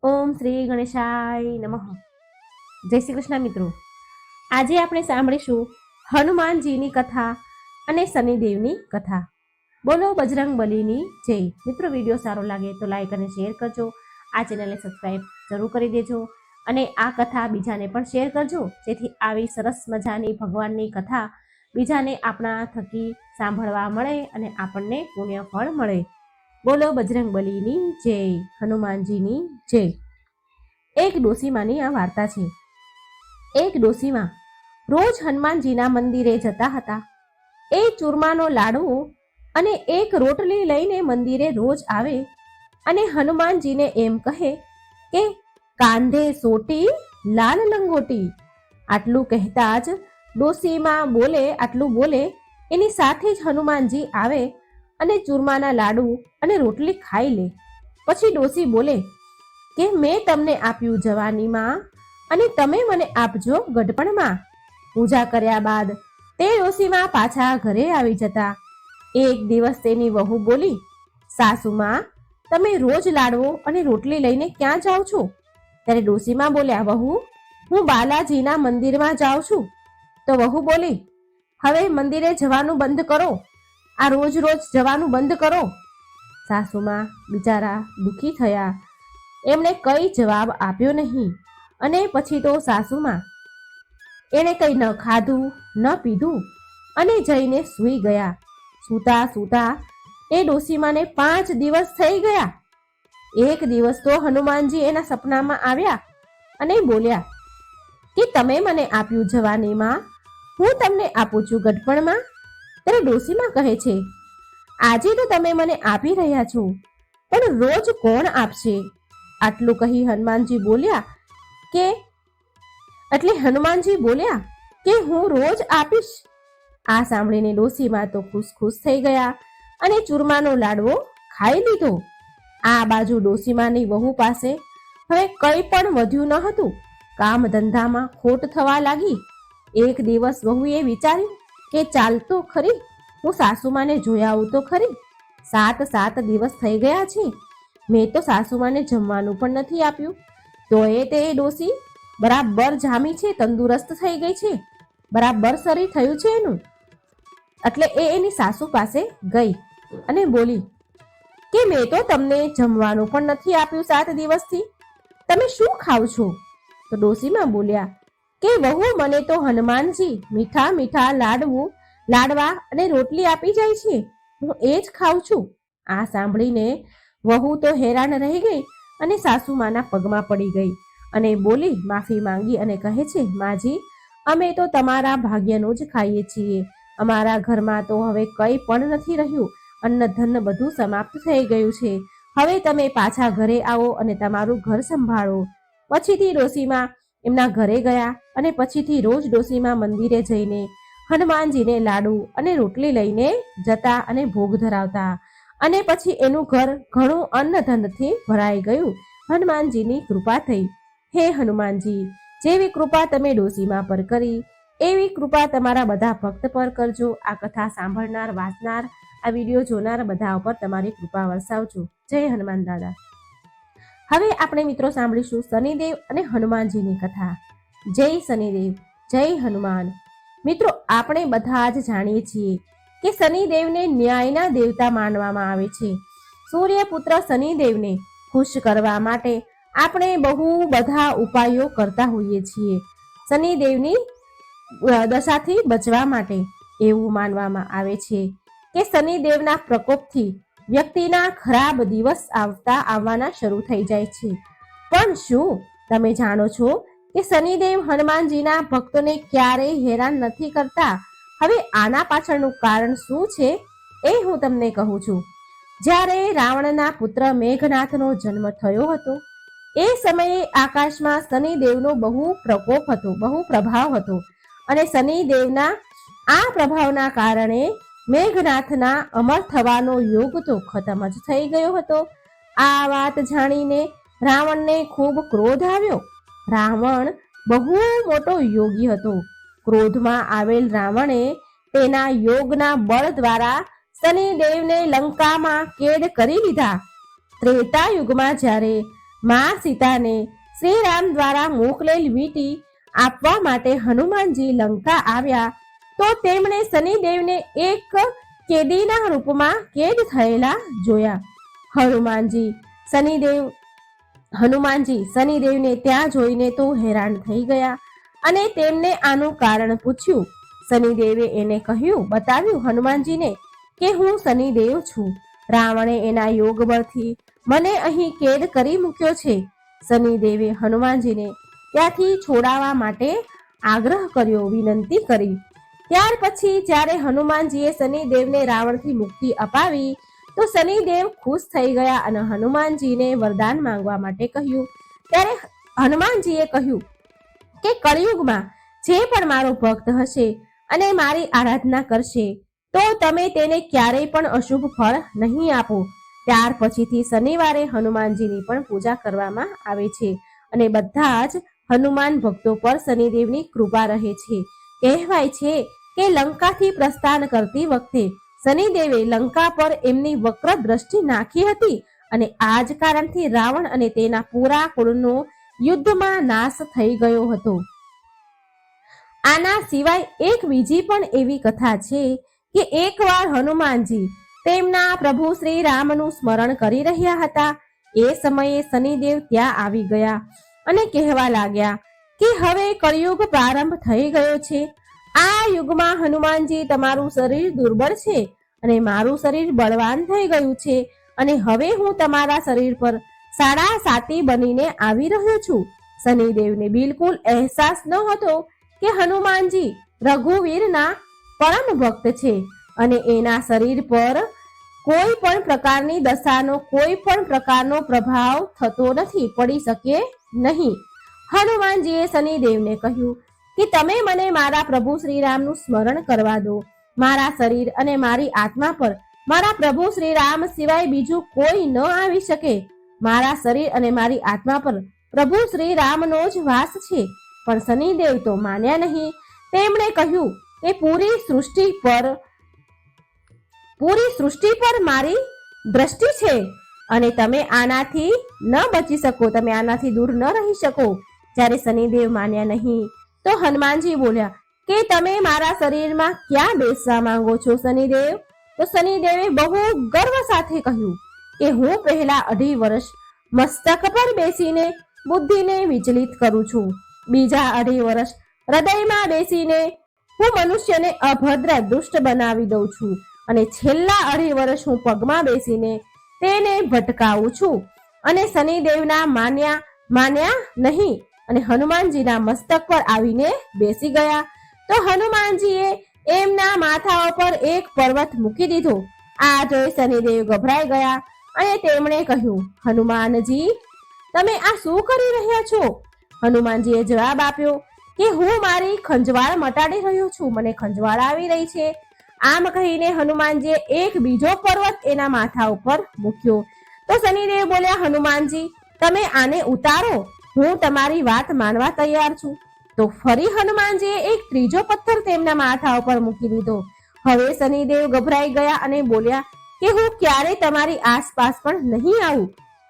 ઓમ શ્રી ગણેશાય નમઃ. જય શ્રી કૃષ્ણ મિત્રો. આજે આપણે સાંભળીશું હનુમાનજીની કથા અને શનિદેવની કથા. બોલો બજરંગ બલીની જય. મિત્રો, વિડીયો સારો લાગે તો લાઈક અને શેર કરજો. આ ચેનલને સબસ્ક્રાઈબ જરૂર કરી દેજો અને આ કથા બીજાને પણ શેર કરજો, જેથી આવી સરસ મજાની ભગવાનની કથા બીજાને આપણા થકી સાંભળવા મળે અને આપણને પુણ્ય ફળ મળે. બોલો બજરંગ બલીની જય, હનુમાનજીની જય. એક ડોસીમાની આ વાર્તા છે. એક ડોસીમાં રોજ હનુમાનજીના મંદિરે જતા હતા. એ ચૂરમાનો લાડવો અને એક રોટલી લઈને મંદિરે રોજ આવે અને હનુમાનજીને એમ કહે કે કાંધે સોટી લાલ લંગોટી. આટલું કહેતા જ ડોસીમાં આટલું બોલે એની સાથે જ હનુમાનજી આવે અને ચૂરમાના લાડુ અને રોટલી ખાઈ લે. પછી ડોસી બોલે કે મેં તમને આપ્યું જવાનીમાં અને તમે મને આપજો ગઢપણમાં. પૂજા કર્યા બાદ તે ડોસીમાં પાછા ઘરે આવી જતા. એક દિવસ તેની વહુ બોલી, સાસુમાં, તમે રોજ લાડવો અને રોટલી લઈને ક્યાં જાઓ છો? ત્યારે ડોસીમાં બોલ્યા, વહુ, હું બાલાજીના મંદિરમાં જાઉં છું. તો વહુ બોલી, હવે મંદિરે જવાનું બંધ કરો, આ રોજ રોજ જવાનું બંધ કરો. સાસુમાં બિચારા દુઃખી થયા. એમણે કઈ જવાબ આપ્યો નહીં અને પછી તો સાસુમાં એણે કઈ ન ખાધું ન પીધું અને જઈને સૂઈ ગયા. સૂતા સૂતા એ ડોસીમાને 5 દિવસ થઈ ગયા. એક દિવસ તો હનુમાનજી એના સપનામાં આવ્યા અને બોલ્યા કે તમે મને આપ્યું જવાનીમાં, હું તમને આપું છું ગઢપણમાં. ત્યારે ડોસીમાં કહે છે, આજે તો તમે મને આપી રહ્યા છો, પણ રોજ કોણ આપશે? આટલું કહી હનુમાનજી બોલ્યા કે હું રોજ આપીશ. આ સાંભળીને ડોસીમાં તો ખુશ થઈ ગયા અને ચૂરમાનો લાડવો ખાઈ લીધો. આ બાજુ ડોસીમાની વહુ પાસે હવે કંઈ પણ વધ્યું ન હતું. કામ ધંધામાં ખોટ થવા લાગી. એક દિવસ વહુએ વિચાર્યું કે ચાલ તો ખરી, હું સાસુમાને જોઈ આવું તો ખરી. 7 દિવસ થઈ ગયા છે, મેં તો સાસુમાને જમવાનું પણ નથી આપ્યું. તો તે ડોસી બરાબર જામી છે, તંદુરસ્ત થઈ ગઈ છે, બરાબર શરીર થયું છે એનું. એટલે એની સાસુ પાસે ગઈ અને બોલી કે મેં તો તમને જમવાનું પણ નથી આપ્યું 7 દિવસથી, તમે શું ખાવ છો? તો ડોસીમાં બોલ્યા કે વહુ, મને તો હનુમાનજી મીઠા મીઠા લાડવા અને રોટલી આપી જાય છે, હું એ જ ખાઉં છું. આ સાંભળીને વહુ તો હેરાન રહી ગઈ અને સાસુમાના પગમાં પડી ગઈ અને બોલી, માફી માંગી અને કહે છે, માજી, અમે તો તમારા ભાગ્યનું જ ખાઈએ છીએ. અમારા ઘરમાં તો હવે કંઈ પણ નથી રહ્યું. અન્ન ધન બધું સમાપ્ત થઈ ગયું છે. હવે તમે પાછા ઘરે આવો અને તમારું ઘર સંભાળો. પછીથી ડોસીમાં એમના ઘરે ગયા અને પછીથી રોજ ડોસીમાં મંદિરે જઈને હનુમાનજીને લાડુ અને રોટલી લઈને જતા અને ભોગ ધરાવતા. અને પછી એનું ઘર ઘણું અન્ન ધનથી ભરાઈ ગયું. હનુમાનજીની કૃપા થઈ. હે હનુમાનજી, જેવી કૃપા તમે ડોસીમા પર કરી એવી કૃપા તમારા બધા ભક્ત પર કરજો. આ કથા સાંભળનાર, વાંચનાર, આ વિડીયો જોનાર બધા ઉપર તમારી કૃપા વરસાવજો. જય હનુમાન દાદા. હવે આપણે મિત્રો સાંભળીશું શનિદેવ અને હનુમાનજીની કથા. જય શનિદેવ, જય હનુમાન. મિત્રો, આપણે બધા જ જાણીએ છીએ કે શનિદેવને ન્યાયના દેવતા માનવામાં આવે છે. સૂર્યપુત્ર શનિદેવને ખુશ કરવા માટે આપણે બહુ બધા ઉપાયો કરતા હોઈએ છીએ. શનિદેવની દશાથી બચવા માટે એવું માનવામાં આવે છે કે શનિદેવના પ્રકોપથી વ્યક્તિના ખરાબ દિવસ આવવાના શરૂ થઈ જાય છે. પણ શું તમે જાણો છો કે શનિદેવ હનુમાનજીના ભક્તોને ક્યારેય હેરાન નથી કરતા? હવે આના પાછળનું કારણ શું છે એ હું તમને કહું છું. જ્યારે રાવણના પુત્ર મેઘનાથનો જન્મ થયો હતો એ સમયે આકાશમાં શનિદેવનો બહુ પ્રભાવ હતો અને શનિદેવના આ પ્રભાવના કારણે મેઘનાથના અમર થવાનો યોગ તો ખતમ જ થઈ ગયો હતો. આ વાત જાણીને રાવણને ખૂબ ક્રોધ આવ્યો. રાવણ બહુ મોટો યોગી હતો. ક્રોધમાં આવેલ રાવણે તેના યોગના બળ દ્વારા શનિદેવને લંકામાં કેદ કરી લીધા. ત્રેતા યુગમાં જ્યારે માં સીતાને શ્રી રામ દ્વારા મોકલેલ વીંટી આપવા માટે હનુમાનજી લંકા આવ્યા તો તેમણે શનિદેવને એક કેદીના રૂપમાં કેદ થયેલા જોયા. હનુમાનજી શનિદેવને ત્યાં જોઈને તો હેરાન થઈ ગયા અને તેમને આનું કારણ પૂછ્યું. શનિદેવે એને બતાવ્યું હનુમાનજીને કે હું શનિદેવ છું. રાવણે એના યોગ બળથી મને અહીં કેદ કરી મૂક્યો છે. શનિદેવે હનુમાનજીને ત્યાંથી છોડાવવા માટે આગ્રહ કર્યો, વિનંતી કરી. ત્યાર પછી જ્યારે હનુમાનજીએ શનિદેવને રાવણથી મુક્તિ અપાવી તો શનિદેવ ખુશ થઈ ગયા અને હનુમાનજીને વરદાન માંગવા માટે કહ્યું. ત્યારે હનુમાનજીએ કહ્યું કે કળિયુગમાં જે પણ મારો ભક્ત હશે અને મારી આરાધના કરશે તો તમે તેને ક્યારેય પણ અશુભ ફળ નહીં આપો. ત્યાર પછીથી શનિવારે હનુમાનજીની પણ પૂજા કરવામાં આવે છે અને બધા જ હનુમાન ભક્તો પર શનિદેવની કૃપા રહે છે. કહેવાય છે કે લંકાથી પ્રસ્થાન કરતી વખતે શનિદેવે લંકા પર એમની વક્ર દ્રષ્ટિ નાખી હતી અને આ જ કારણથી રાવણ અને તેના પૂરા કુળનો યુદ્ધમાં નાશ થઈ ગયો હતો. આના સિવાય એક બીજી પણ એવી કથા છે કે એકવાર હનુમાનજી તેમના પ્રભુ શ્રી રામનું સ્મરણ કરી રહ્યા હતા. એ સમયે શનિદેવ ત્યાં આવી ગયા અને કહેવા લાગ્યા કે હવે કળિયુગ પ્રારંભ થઈ ગયો છે. આ યુગમાં હનુમાનજી તમારું શરીર દુર્બળ છે અને મારું શરીર બળવાન થઈ ગયું છે અને હવે હું તમારા શરીર પર સાડા સાતી બનીને આવી રહ્યો છું. શનિદેવને બિલકુલ અહેસાસ ન હતો કે હનુમાનજી રઘુવીરના પરમ ભક્ત છે અને એના શરીર પર કોઈ પણ પ્રકારની દશાનો કોઈ પણ પ્રકારનો પ્રભાવ થતો નથી, પડી શકે નહીં. હનુમાનજીએ શનિદેવને કહ્યું કે તમે મને મારા પ્રભુ શ્રીરામનું સ્મરણ કરવા દો. મારા શરીર અને મારી આત્મા પર મારા પ્રભુ શ્રીરામ સિવાય બીજું કોઈ ન આવી શકે. મારા શરીર અને મારી આત્મા પર પ્રભુ શ્રીરામનો જ વાસ છે. પણ શનિદેવ તો માન્યા નહીં. તેમણે કહ્યું કે પૂરી સૃષ્ટિ પર મારી દ્રષ્ટિ છે અને તમે આનાથી ન બચી શકો, તમે આનાથી દૂર ન રહી શકો. જ્યારે શનિદેવ માન્યા નહીં તો હનુમાનજી બોલ્યા કે તમે મારા શરીરમાં ક્યાં બેસવા માંગો છો શનિદેવ? તો શનિદેવે બહુ ગર્વ સાથે કહ્યું કે હું પહેલા 2.5 વર્ષ મસ્તક પર બેસીને બુદ્ધિને વિચલિત કરું છું. બીજા 2.5 વર્ષ હૃદયમાં બેસીને હું મનુષ્યને અભદ્ર દુષ્ટ બનાવી દઉં છું અને છેલ્લા 2.5 વર્ષ હું પગમાં બેસીને તેને ભટકાવું છું. અને શનિદેવના માન્યા નહીં અને હનુમાનજીના મસ્તક પર આવીને બેસી ગયા. તો હનુમાનજીએ એમના માથા ઉપર એક પર્વત મૂકી દીધો. આ જોઈ શનિદેવ ગભરાઈ ગયા અને તેમણે કહ્યું, હનુમાનજી તમે આ શું કરી રહ્યા છો? હનુમાનજીએ જવાબ આપ્યો કે હું મારી ખંજવાળ મટાડી રહ્યો છું, મને ખંજવાળ આવી રહી છે. આમ કહીને હનુમાનજીએ એક બીજો પર્વત એના માથા ઉપર મૂક્યો. તો શનિદેવ બોલ્યા, હનુમાનજી તમે આને ઉતારો, હું તમારી વાત માનવા તૈયાર છું. તો ફરી હનુમાનજીએ એક ત્રીજો પથ્થર તેમના માથા ઉપર મૂકી દીધો. હવે શનિદેવ ગભરાઈ ગયા અને બોલ્યા કે હું ક્યારે તમારી આસપાસ પણ નહીં આવું.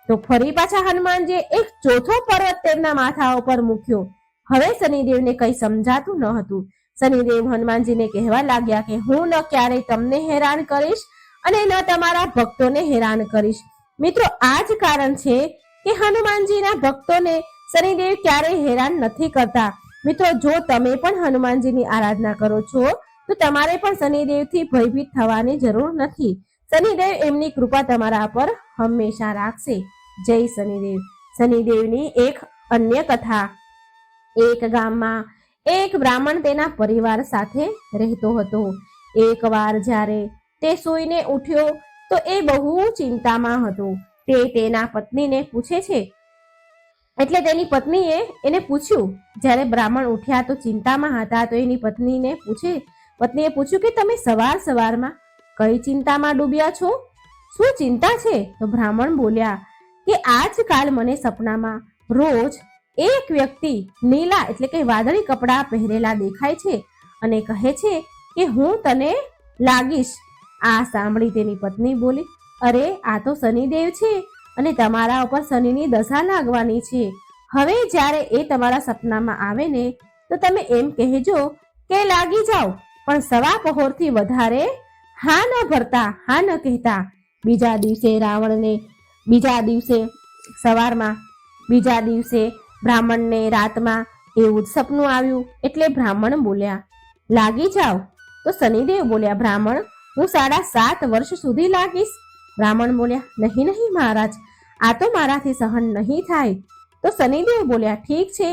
તો ફરી પાછા હનુમાનજીએ એક ચોથો પર્વત તેમના માથા ઉપર મૂક્યો. હવે શનિદેવને કંઈ સમજાતું ન હતું. શનિદેવ હનુમાનજીને કહેવા લાગ્યા કે હું ન ક્યારેય તમને હેરાન કરીશ અને ન તમારા ભક્તોને હેરાન કરીશ. મિત્રો, આ જ કારણ છે કે હનુમાનજીના ભક્તોને શનિદેવ ક્યારેય હેરાન નથી કરતા. મિત્રો, જો તમે પણ હનુમાનજીની આરાધના કરો છો તો તમારે પણ શનિદેવથી ભયભીત થવાની જરૂર નથી. શનિદેવ એમની કૃપા તમારા પર હંમેશા રાખશે. જય શનિદેવ. શનિદેવની એક અન્ય કથા. એક ગામમાં એક બ્રાહ્મણ તેના પરિવાર સાથે રહેતો હતો. એકવાર જ્યારે તે સૂઈને ઉઠ્યો તો એ બહુ ચિંતામાં હતો. તે તેના પત્નીને પૂછે છે, એટલે તેની પત્નીએ એને પૂછ્યું. જ્યારે બ્રાહ્મણ ઉઠ્યા તો ચિંતામાં હતા તો એની પત્નીએ પૂછ્યું કે તમે સવારમાં કઈ ચિંતામાં ડૂબ્યા છો? શું ચિંતા છે? તો બ્રાહ્મણ બોલ્યા કે આજકાલ મને સપનામાં રોજ એક વ્યક્તિ નીલા એટલે કે વાદળી કપડાં પહેરેલા દેખાય છે અને કહે છે કે હું તને લાગીશ. આ સાંભળી તેની પત્ની બોલી, અરે આ તો શનિદેવ છે અને તમારા ઉપર શનિની દશા લાગવાની છે. હવે જ્યારે એ તમારા સપનામાં આવે ને તો તમે એમ કહેજો કે લાગી જાઓ, પણ સવા પહોરથી વધારે હા ન ભરતા, હા ન કહેતા. બીજા દિવસે બ્રાહ્મણને રાતમાં એવું જ સપનું આવ્યું. એટલે બ્રાહ્મણ બોલ્યા લાગી જાઓ. તો શનિદેવ બોલ્યા બ્રાહ્મણ, હું 7.5 વર્ષ સુધી લાગીશ. બ્રાહ્મણ બોલ્યા નહીં મહારાજ, આ તો મારાથી સહન નહીં થાય. તો શનિદેવ બોલ્યા ઠીક છે,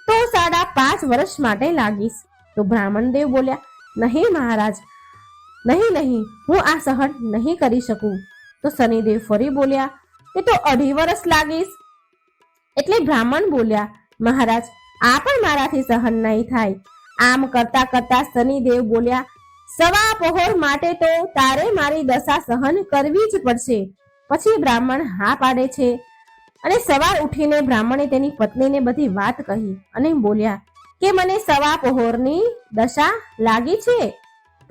તો 5.5 વર્ષ માટે લાગીશ. તો બ્રાહ્મણ દેવ બોલ્યા નહીં મહારાજ, નહીં, હું આ સહન નહીં કરી શકું. તો શનિદેવ ફરી બોલ્યા કે તો 2.5 વર્ષ લાગીશ. એટલે બ્રાહ્મણ બોલ્યા મહારાજ, આ પણ મારાથી સહન નહીં થાય. આમ કરતા કરતા શનિદેવ બોલ્યા સવા પહોર માટે તો તારે મારી દશા સહન કરવી જ પડશે. પછી બ્રાહ્મણ હા પાડે છે. અને સવાર ઉઠીને બ્રાહ્મણે તેની પત્નીને બધી વાત કહી અને બોલ્યા કે મને સવા પહોરની દશા લાગી છે.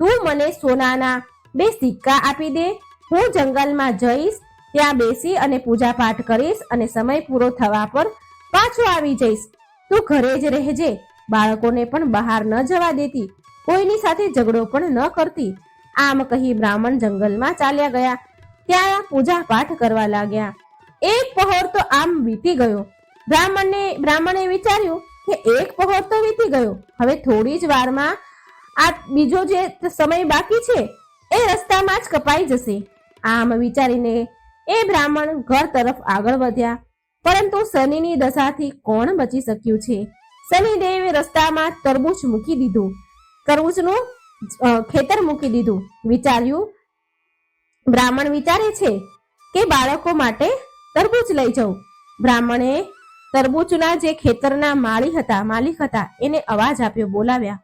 તું મને સોનાના 2 સિક્કા આપી દે. હું જંગલમાં જઈશ, ત્યાં બેસી અને પૂજા પાઠ કરીશ અને સમય પૂરો થવા પર પાછો આવી જઈશ. તું ઘરે જ રહેજે, બાળકોને પણ બહાર ન જવા દેતી, કોઈની સાથે ઝઘડો પણ ન કરતી. આમ કહી બ્રાહ્મણ જંગલમાં ચાલ્યા ગયા. ત્યાં પૂજા પાઠ કરવા લાગ્યા. 1 પહોર તો આમ વીતી ગયો. બ્રાહ્મણે વિચાર્યું કે 1 પહોર તો વીતી ગયો, હવે થોડી જ વારમાં આ બીજો જે સમય બાકી છે એ રસ્તામાં જ કપાઈ જશે. આમ વિચારીને એ બ્રાહ્મણ ઘર તરફ આગળ વધ્યા. પરંતુ શનિની દશાથી કોણ બચી શક્યું છે? શનિદેવે રસ્તામાં તરબૂચનું ખેતર મૂકી દીધું. બ્રાહ્મણ વિચારે છે કે બાળકો માટે તરબૂચ લઈ જાઉં. બ્રાહ્મણે તરબૂચના જે ખેતરના માલિક હતા એને અવાજ આપ્યો, બોલાવ્યા,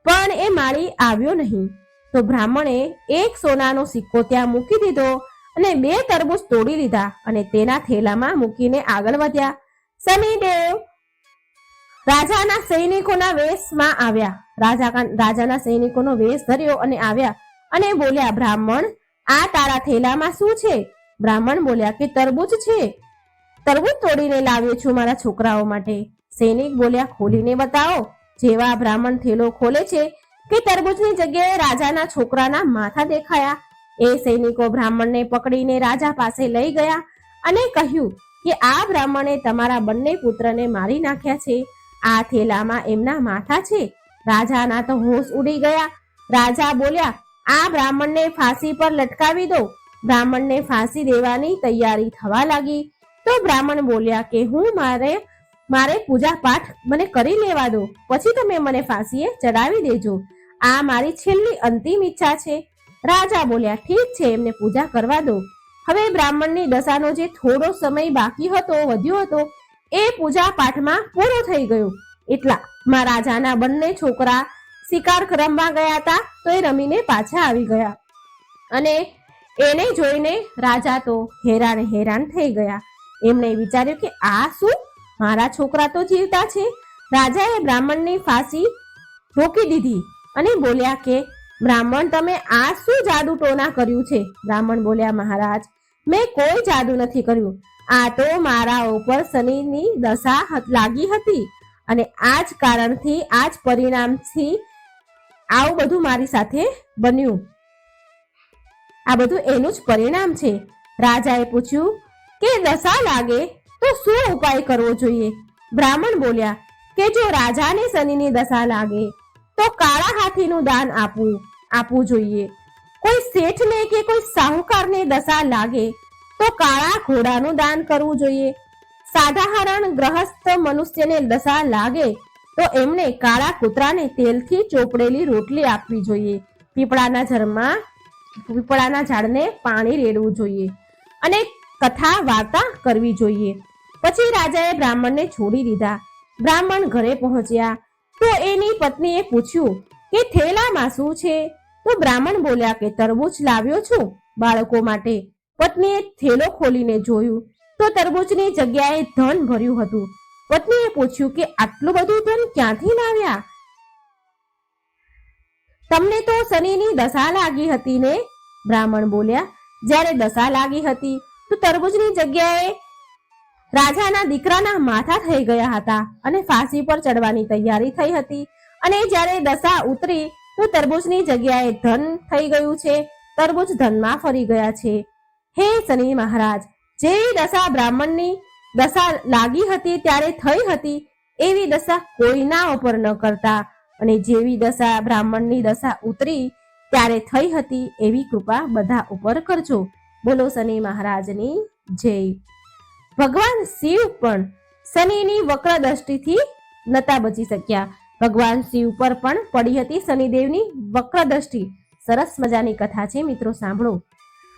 પણ એ માળી આવ્યો નહીં. તો બ્રાહ્મણે 1 સોનાનો સિક્કો ત્યાં મૂકી દીધો અને 2 તરબૂચ તોડી લીધા અને તેના થેલામાં મૂકીને આગળ વધ્યા. શનિદેવ રાજાના સૈનિકોના વેશમાં આવ્યા. રાજાના સૈનિકોનો વેશ ધર્યો અને આવ્યા અને બોલ્યા બ્રાહ્મણ, આ તારા થેલામાં શું છે? બ્રાહ્મણ બોલ્યા કે તરબૂચ છે, તરબૂચ તોડીને લાવ્યો છું મારા છોકરાઓ માટે. સૈનિક બોલ્યા ખોલીને બતાવો. જેવા બ્રાહ્મણ થેલો ખોલે છે કે તરબૂચની જગ્યાએ રાજાના છોકરાના માથા દેખાયા. એ સૈનિકો બ્રાહ્મણને પકડીને રાજા પાસે લઈ ગયા અને કહ્યું કે આ બ્રાહ્મણે તમારા બંને પુત્રને મારી નાખ્યા છે. આ થેલામાં એમના માથા છે. રાજાના તો હોશ ઉડી ગયા. રાજા બોલ્યા આ બ્રાહ્મણને ફાંસી પર લટકાવી દો. બ્રાહ્મણને ફાંસી દેવાની તૈયારી થવા લાગી. તો બ્રાહ્મણ બોલ્યા કે મારે પૂજા પાઠ મને કરી લેવા દો, પછી તમે મને ફાંસીએ ચડાવી દેજો. આ મારી છેલ્લી અંતિમ ઈચ્છા છે. રાજા બોલ્યા ઠીક છે, એમને પૂજા કરવા દો. હવે બ્રાહ્મણની દશાનો જે થોડો સમય બાકી વધ્યો હતો એ પૂજા પાઠમાં પૂરો થઈ ગયો. એટલામાં રાજાના બંને છોકરા શિકાર રમવા ગયા હતા, તો એ રમીને પાછા આવી ગયા અને એને જોઈને રાજા તો હેરાન થઈ ગયા. એમણે વિચાર્યું કે આ શું, મારા છોકરા તો જીવતા છે. રાજાએ બ્રાહ્મણની ફાંસી રોકી દીધી અને બોલ્યા કે બ્રાહ્મણ, તમે આ શું જાદુ ટોના કર્યું છે? બ્રાહ્મણ બોલ્યા મહારાજ, મેં કોઈ જાદુ નથી કર્યું. આ તો મારા ઉપર શનિની દશા લાગી હતી અને આ જ કારણથી, આ જ પરિણામથી આવું બધું મારી સાથે બન્યું. આ બધું એનું જ પરિણામ છે. રાજાએ પૂછ્યું કે દશા લાગે તો શું ઉપાય કરવો જોઈએ? બ્રાહ્મણ બોલ્યા કે જો રાજાને શનિની દશા લાગે તો કાળા હાથીનું દાન આપવું જોઈએ. કોઈ શેઠને કે કોઈ સાહુકારને દશા લાગે તો કાળા ઘોડાનું દાન કરવું જોઈએ. સાધારણ ગ્રહસ્થ મનુષ્યને દશા લાગે તો એમને કાળા કૂતરાને તેલથી ચોપડેલી રોટલી આપવી જોઈએ. પીપળાના ઝાડને પાણી રેડવું જોઈએ અને કથા વાર્તા કરવી જોઈએ. પછી રાજાએ બ્રાહ્મણને છોડી દીધા. બ્રાહ્મણ ઘરે પહોંચ્યા તો એની પત્નીએ પૂછ્યું કે થેલામાં શું છે? તો બ્રાહ્મણ બોલ્યા કે તરબૂચ લાવ્યો છું બાળકો માટે. પત્નીએ થેલો ખોલીને જોયું તો તરબૂચની જગ્યાએ ધન ભર્યું હતું. પત્નીએ પૂછ્યું કે આટલું બધું ધન ક્યાંથી લાવ્યા? તમને તો શનિની દશા લાગી હતી ને? બ્રાહ્મણ બોલ્યા જ્યારે દશા લાગી હતી તો તરબૂચની જગ્યાએ રાજાના દીકરાના માથા થઈ ગયા હતા અને ફાંસી પર ચડવાની તૈયારી થઈ હતી. અને જ્યારે દશા ઉતરી તો તરબૂચની જગ્યાએ ધન થઈ ગયું છે. તરબૂચ ધનમાં ફરી ગયા છે. હે શનિ મહારાજ, જેવી દશા બ્રાહ્મણની દશા લાગી હતી ત્યારે થઈ હતી એવી દશા કોઈના ઉપર ન કરતા, અને જેવી દશા બ્રાહ્મણની દશા ઉતરી ત્યારે થઈ હતી એવી કૃપા બધા ઉપર કરજો. બોલો શનિ મહારાજની જય. ભગવાન શિવ પણ શનિની વક્ર દ્રષ્ટિથી નતા બચી શક્યા. ભગવાન શિવ પર પણ પડી હતી શનિદેવની વક્ર દ્રષ્ટિ. સરસ મજાની કથા છે મિત્રો, સાંભળો.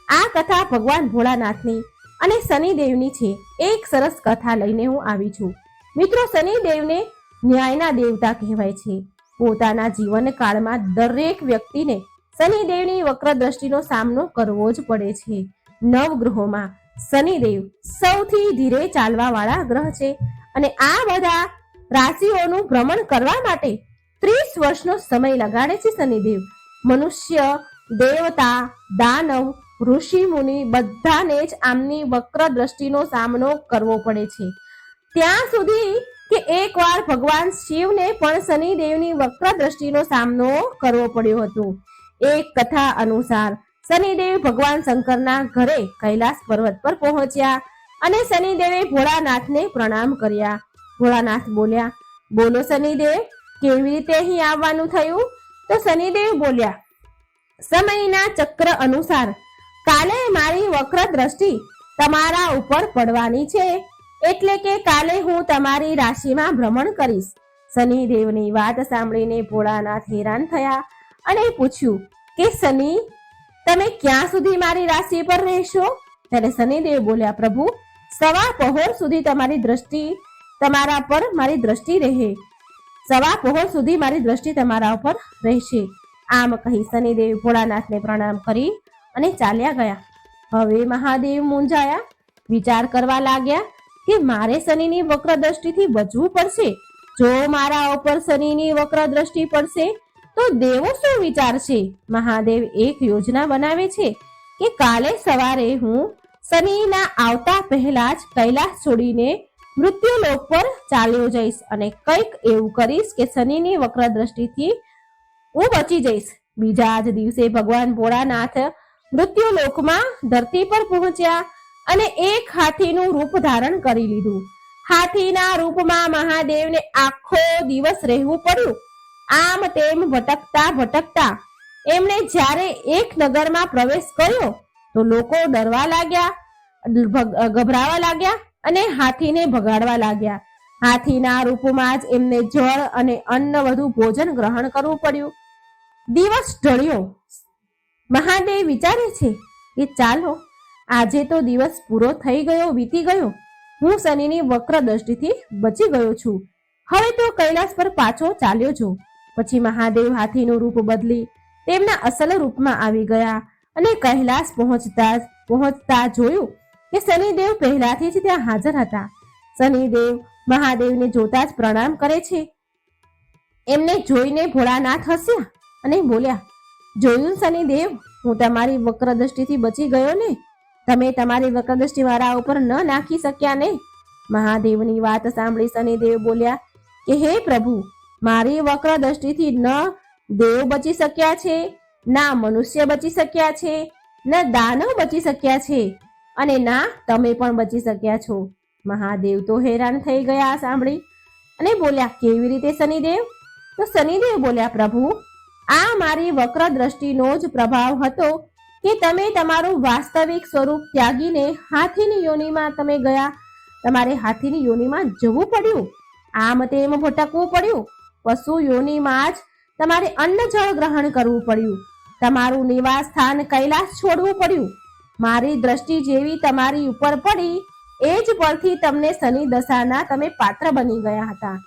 આ કથા ભગવાન ભોળાનાથની અને શનિદેવની છે. એક સરસ કથા લઈને હું આવી છું મિત્રો. શનિદેવને ન્યાયના દેવતા કહેવાય છે. પોતાના જીવનકાળમાં દરેક વ્યક્તિને શનિદેવની વક્ર દ્રષ્ટિનો સામનો કરવો જ પડે છે. નવગ્રહોમાં શનિદેવ સૌથી ધીરે ચાલવા વાળા ગ્રહ છે અને આ બધા રાશિઓનું ભ્રમણ કરવા માટે 30 વર્ષનો સમય લગાડે છે શનિદેવ. મનુષ્ય, દેવતા, દાનવ, ઋષિ મુનિ બધાને જ આમની વક્ર દ્રષ્ટિનો સામનો કરવો પડે છે. ત્યાં સુધી કે એકવાર ભગવાન શિવને પણ શનિદેવની વક્ર દ્રષ્ટિનો સામનો કરવો પડ્યો હતો. એક કથા અનુસાર શનિદેવ ભગવાન શંકરના ઘરે કૈલાસ પર્વત પર પહોંચ્યા અને શનિદેવે ભોળાનાથને પ્રણામ કર્યા. ભોળાનાથ બોલ્યા, બોલો શનિદેવ, કેવી રીતે અહીં આવવાનું થયું? તો શનિદેવ બોલ્યા, સમયના ચક્ર અનુસાર કાલે મારી વક્ર દ્રષ્ટિ તમારા ઉપર પડવાની છે, એટલે કે કાલે હું તમારી રાશિમાં ભ્રમણ કરીશ. શનિદેવની વાત સાંભળીને ભોળાનાથ હેરાન થયા અને પૂછ્યું કે શનિ, તમે ક્યાં સુધી મારી રાશિ પર રહેશો? ત્યારે શનિદેવ બોલ્યા, પ્રભુ, સવા પહોર સુધી તમારી દ્રષ્ટિ તમારા પર મારી દ્રષ્ટિ રહે. સવા પહોર સુધી મારી દ્રષ્ટિ તમારા ઉપર રહેશે. આમ કહી શનિદેવ ભોળાનાથને પ્રણામ કરી અને ચાલ્યા ગયા. હવે મહાદેવ મૂંઝાયા, વિચાર કરવા લાગ્યા કે મારે શનિની વક્ર દ્રષ્ટિથી બચવું પડશે. જો મારા ઉપર શનિની વક્ર દ્રષ્ટિ પડશે તો દેવો શું વિચારશે? મહાદેવ એક યોજના બનાવે છે કે કાલે સવારે હું શનિના આવતા પહેલા જ કૈલાસ છોડીને મૃત્યુલોક પર ચાલ્યો જઈશ અને કંઈક એવું કરીશ કે શનિની વક્ર દ્રષ્ટિથી હું બચી જઈશ. બીજા જ દિવસે ભગવાન ભોળાનાથ મૃત્યુલોકમાં ધરતી પર પહોંચ્યા અને એક હાથીનું રૂપ ધારણ કરી લીધું. હાથીના રૂપમાં મહાદેવને આખો દિવસ રહેવું પડ્યું. આમ તેમ ભટકતા ભટકતા એમણે જ્યારે એક નગરમાં પ્રવેશ કર્યો તો લોકો ડરવા લાગ્યા, ગભરાવા લાગ્યા અને હાથીને ભગાડવા લાગ્યા. હાથીના રૂપમાં જ એમને જળ અને અન્ન વધુ ભોજન ગ્રહણ કરવું પડ્યું. દિવસ ઢળ્યો. મહાદેવ વિચારે છે કે ચાલો, આજે તો દિવસ પૂરો થઈ ગયો, વીતી ગયો. હું શનિની વક્ર દ્રષ્ટિથી બચી ગયો છું. હવે તો કૈલાસ પર પાછો ચાલ્યો છું. પછી મહાદેવ હાથીનું રૂપ બદલી તેમના અસલ રૂપમાં આવી ગયા અને કૈલાસ પહોંચતા જોયું કે શનિદેવ પહેલાથી જ ત્યાં હાજર હતા. શનિદેવ મહાદેવને જોતા જ પ્રણામ કરે છે. એમને જોઈને ભોળાનાથ હસ્યા અને બોલ્યા, જોયું શનિદેવ, હું તમારી વક્ર દ્રષ્ટિથી બચી ગયો ને? તમે તમારી વક્ર દ્રષ્ટિ મારા ઉપર ન નાખી શક્યા ને? મહાદેવની વાત સાંભળી શનિદેવ બોલ્યા કે હે પ્રભુ, મારી વક્ર દ્રષ્ટિથી ન દેવ બચી શક્યા છે, ના મનુષ્ય બચી શક્યા છે, ન દાનવ બચી શક્યા છે અને ના તમે પણ બચી શક્યા છો. મહાદેવ તો હેરાન થઈ ગયા સાંભળી અને બોલ્યા, કેવી રીતે શનિદેવ? તો શનિદેવ બોલ્યા, પ્રભુ, આ મારી વક્ર દ્રષ્ટિનો જ પ્રભાવ હતો કે તમે તમારું વાસ્તવિક સ્વરૂપ ત્યાગીને હાથીની યોનિમાં તમે ગયા. તમારે હાથીની યોનિમાં જવું પડ્યું, આમ તેમ ભટકવું પડ્યું. પશુ યોનિમાં જ તમારે અન્ન જળ ગ્રહણ કરવું પડ્યું. તમારું નિવાસ સ્થાન કૈલાસ છોડવું પડ્યું. મારી દ્રષ્ટિ જેવી તમારી ઉપર પડી એ જ પરથી તમને શનિ દશાના તમે પાત્ર બની ગયા હતા.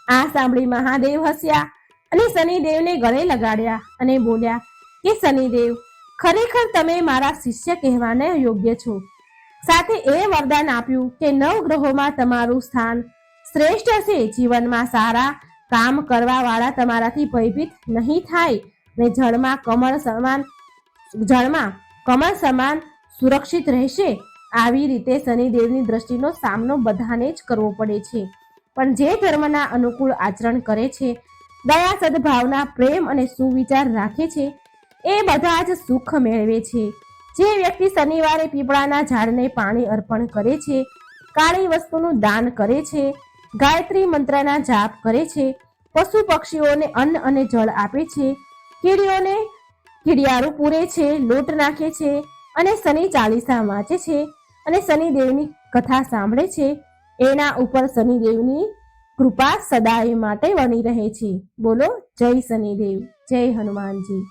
આ સાંભળી મહાદેવ હસ્યા અને શનિદેવને ગળે લગાડ્યા અને બોલ્યા કે શનિદેવ, ખરેખર તમે મારા શિષ્ય કહેવાને યોગ્ય છો. સાથે એ વરદાન આપ્યું કે 9 ગ્રહોમાં તમારું સ્થાન શ્રેષ્ઠ હશે. જીવનમાં સારા કામ કરવા વાળા તમારાથી ભયભીત નહીં થાય ને જળમાં કમળ સમાન સુરક્ષિત રહેશે. આવી રીતે શનિદેવની દ્રષ્ટિનો સામનો બધાને જ કરવો પડે છે, પણ જે ધર્મના અનુકૂળ આચરણ કરે છે, દયા, સદભાવના, પ્રેમ અને સુવિચાર રાખે છે, એ બધા જ સુખ મેળવે છે. જે વ્યક્તિ શનિવારે પીપળાના ઝાડને પાણી અર્પણ કરે છે, કાળી વસ્તુનું દાન કરે છે, ગાયત્રી મંત્રના જાપ કરે છે, પશુ પક્ષીઓને અન્ન અને જળ આપે છે, કીડીઓને કીડિયારું પૂરે છે, લોટ નાખે છે અને શનિ ચાલીસા વાંચે છે અને શનિદેવની કથા સાંભળે છે, એના ઉપર શનિદેવની કૃપા સદાય માટે બની રહે છે. બોલો જય શનિદેવ, જય હનુમાનજી.